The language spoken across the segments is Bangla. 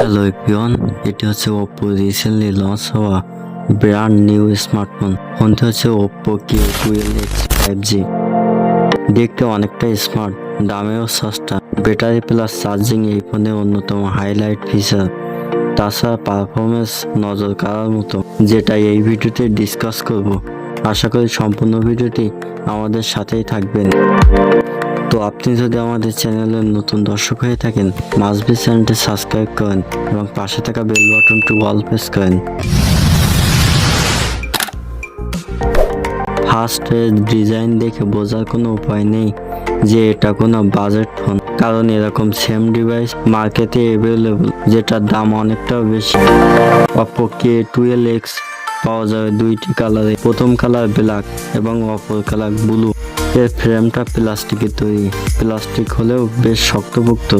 হ্যালো এভরিওয়ান, এটি হচ্ছে ওপ্পো রিসেন্টলি লঞ্চ হওয়া ব্র্যান্ড নিউ স্মার্টফোন। ফোনটি হচ্ছে ওপ্পো Q12X 5G। দেখতে অনেকটা স্মার্ট, দামেও সস্তা। ব্যাটারি প্লাস চার্জিং এই ফোনের অন্যতম হাইলাইট ফিচার। তাছাড়া পারফরমেন্স নজর কাড়ার মতো, যেটা এই ভিডিওতে ডিসকাস করব। আশা করি সম্পূর্ণ ভিডিওটি আমাদের সাথেই থাকবেন। তো আপনি যদি আমাদের চ্যানেলের নতুন দর্শক হয়ে থাকেন, মাস্ট বি চ্যানেলটি সাবস্ক্রাইব করেন এবং পাশে থাকা বেল বাটনটি অল প্রেস করেন। ফার্স্ট ডিজাইন দেখে বোঝার কোনো উপায় নেই যে এটা কোনো বাজেট ফোন, কারণ এরকম সেম ডিভাইস মার্কেটে অ্যাভেলেবল, যেটার দাম অনেকটাও বেশি। ওপ্পো K12X পাওয়া যাবে দুইটি কালারে, প্রথম কালার ব্ল্যাক এবং অপর কালার ব্লু। এর ফ্রেমটা প্লাস্টিকের তৈরি, প্লাস্টিক হলেও বেশ শক্তপোক্ত,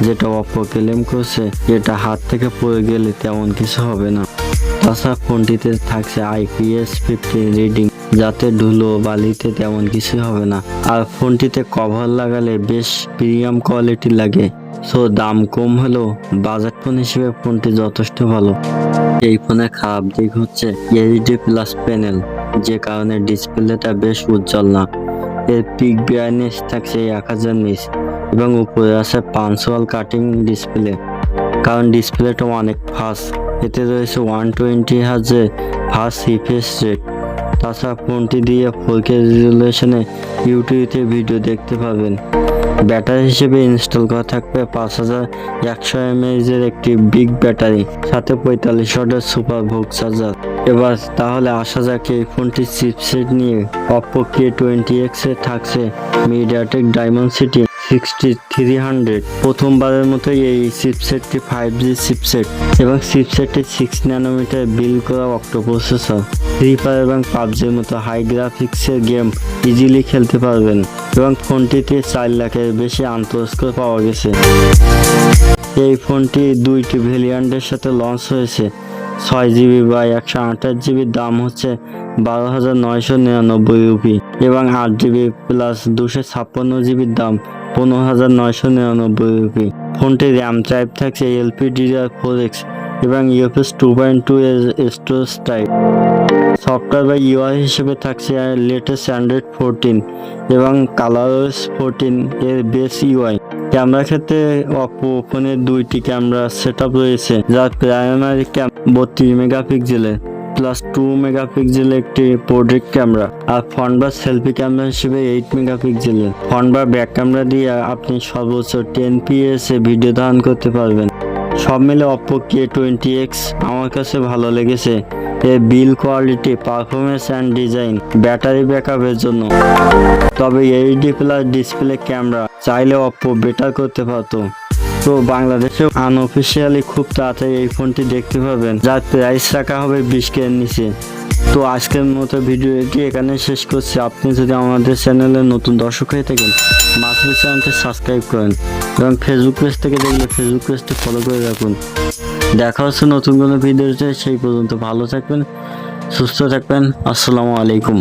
যেটা অপ্পো ক্লেম করছে এটা হাত থেকে পড়ে গেলে তেমন কিছু হবে না। তাছাড়া ফোনটিতে থাকছে IPS50 রিডিং, যাতে ধুলো বালিতে তেমন কিছু হবে না। আর ফোনটিতে কভার লাগালে বেশ প্রিমিয়াম কোয়ালিটি লাগে। সো দাম কম হলেও বাজেট ফোন হিসেবে ফোনটি যথেষ্ট ভালো। এই ফোনের খারাপ দিক হচ্ছে LED প্লাস প্যানেল, যে কারণে ডিসপ্লেটা বেশ উজ্জ্বল না। এর পিক ব্রাইটনেস থাকছে 1000 নিচ এবং উপরে আছে পাঞ্চুয়াল কাটিং ডিসপ্লে, কারণ ডিসপ্লেটা অনেক ফাস্ট। এতে রয়েছে 120 হার্জের ফাস্ট রিফ্রেশ রেট। তাছাড়া ফোনটি দিয়ে 4K রেজুলেশনে ইউটিউবে ভিডিও দেখতে পাবেন। ব্যাটারি হিসেবে ইনস্টল করা থাকবে 5100 mAh এর একটি বিগ ব্যাটারি, সাথে 45 ওয়াটের সুপার ভোগ চার্জার। এবার তাহলে আসা যাক এই ফোনটির চিপসেট নিয়ে। ওপ্পো K20X এ থাকছে মিডিয়াটেক ডাইমেনসিটি 6300। প্রথমবারের মতো এই চিপসেটটি 5G চিপসেট এবং চিপসেটটি 6 ন্যানোমিটার বিল্ড করা অক্টো প্রসেসর। ফ্রি ফায়ার এবং পাবজির মতো হাই গ্রাফিক্সের গেম ইজিলি খেলতে পারবেন এবং ফোনটিতে 4 লাখের বেশি আন্তঃস্কোর পাওয়া গেছে। এই ফোনটি দুইটি ভেরিয়েন্টের সাথে লঞ্চ হয়েছে। 6GB বা 128GB দাম হচ্ছে 12,999 রুপি এবং 8GB প্লাস 256GB দাম 15,999 রুপি। ফোনটির র্যাম টাইপ থাকছে LPDDR4X এবং UFS 2.2 এর স্টোরেজ টাইপ। সফটওয়্যার বা UI হিসেবে থাকছে লেটেস্ট অ্যান্ড্রয়েড 14 এবং ColorOS 14 এর বেস UI। ক্যামেরা ক্ষেত্রে ওপ্পো ফোনের দুইটি ক্যামেরা সেটআপ রয়েছে, যার প্রাইমারি 32 মেগাপিক্সেলের প্লাস 2 মেগাপিক্সেলের একটি পোর্ট্রেট ক্যামেরা, আর ফ্রন্ট বা সেলফি ক্যামেরা হিসেবে 8 মেগাপিক্সেলের। ফ্রন্ট বা ব্যাক ক্যামেরা দিয়ে আপনি সর্বোচ্চ 10fps এ ভিডিও ধারণ করতে পারবেন। সব মিলে ওপ্পো K20X আমার কাছে ভালো লেগেছে। এর build quality, performance and design, battery ব্যাকআপের জন্য। তবে LED প্লাস ডিসপ্লে ক্যামেরা চাইলে ওপ্পো বেটার করতে পারতো। তো বাংলাদেশে আনঅফিসিয়ালি খুব তাড়াতাড়ি এই ফোনটি দেখতে পাবেন, যার প্রাইস রাখা হবে 20K এর নিচে। তো আজকের মতো ভিডিওটি এখানে শেষ করছি। আপনি যদি আমাদের চ্যানেলে নতুন দর্শক হয়ে থাকেন, মাস্ট বি চ্যানেলটি সাবস্ক্রাইব করেন এবং ফেসবুক পেজ থেকে দেখলে ফেসবুক পেজটি ফলো করে রাখুন। দেখা হচ্ছে নতুন কোনো ভিডিওতে। সেই পর্যন্ত ভালো থাকবেন, সুস্থ থাকবেন। আসসালামু আলাইকুম।